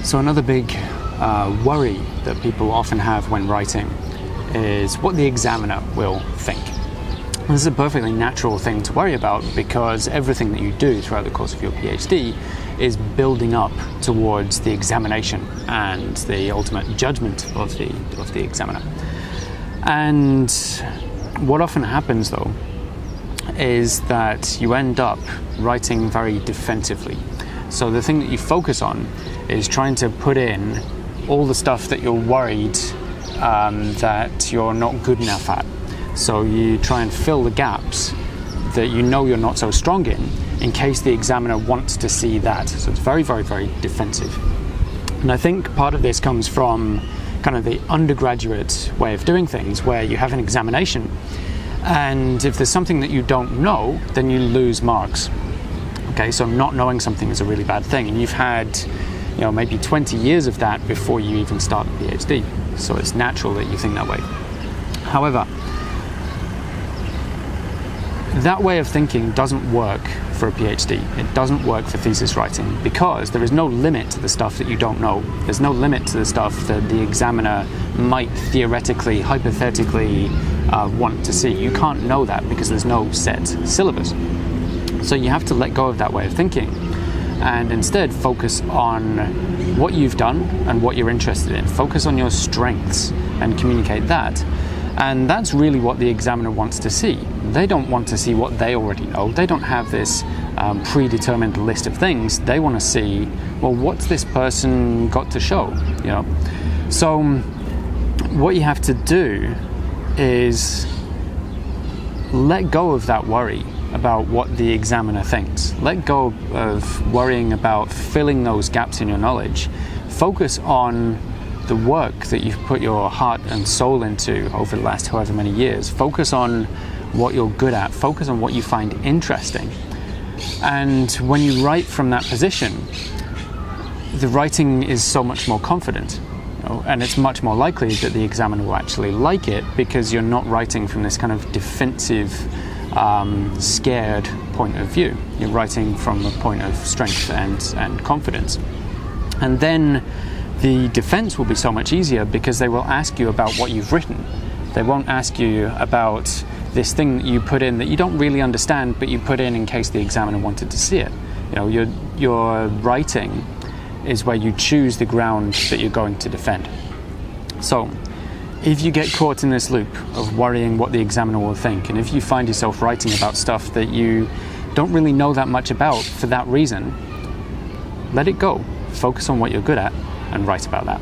So another big worry that people often have when writing is what the examiner will think. This is a perfectly natural thing to worry about because everything that you do throughout the course of your PhD is building up towards the examination and the ultimate judgment of the examiner. And what often happens though is that you end up writing very defensively. So the thing that you focus on is trying to put in all the stuff that you're worried that you're not good enough at. So you try and fill the gaps that you know you're not so strong in case the examiner wants to see that. So it's very, very, very defensive. And I think part of this comes from kind of the undergraduate way of doing things, where you have an examination, and if there's something that you don't know, then you lose marks. Okay, so not knowing something is a really bad thing, and you've had, maybe 20 years of that before you even start a PhD. So it's natural that you think that way. However, that way of thinking doesn't work for a PhD. It doesn't work for thesis writing because there is no limit to the stuff that you don't know. There's no limit to the stuff that the examiner might theoretically, hypothetically want to see. You can't know that because there's no set syllabus. So you have to let go of that way of thinking and instead focus on what you've done and what you're interested in. Focus on your strengths and communicate that. And that's really what the examiner wants to see. They don't want to see what they already know. They don't have this predetermined list of things. They want to see, well, what's this person got to show? So what you have to do is let go of that worry about what the examiner thinks. Let go of worrying about filling those gaps in your knowledge. Focus on the work that you've put your heart and soul into over the last however many years. Focus on what you're good at. Focus on what you find interesting. And when you write from that position, the writing is so much more confident. And it's much more likely that the examiner will actually like it because you're not writing from this kind of defensive, scared point of view. You're writing from a point of strength and confidence. And then the defense will be so much easier because they will ask you about what you've written. They won't ask you about this thing that you put in that you don't really understand, but you put in case the examiner wanted to see it. Your writing is where you choose the ground that you're going to defend. So if you get caught in this loop of worrying what the examiner will think, and if you find yourself writing about stuff that you don't really know that much about for that reason, let it go. Focus on what you're good at and write about that.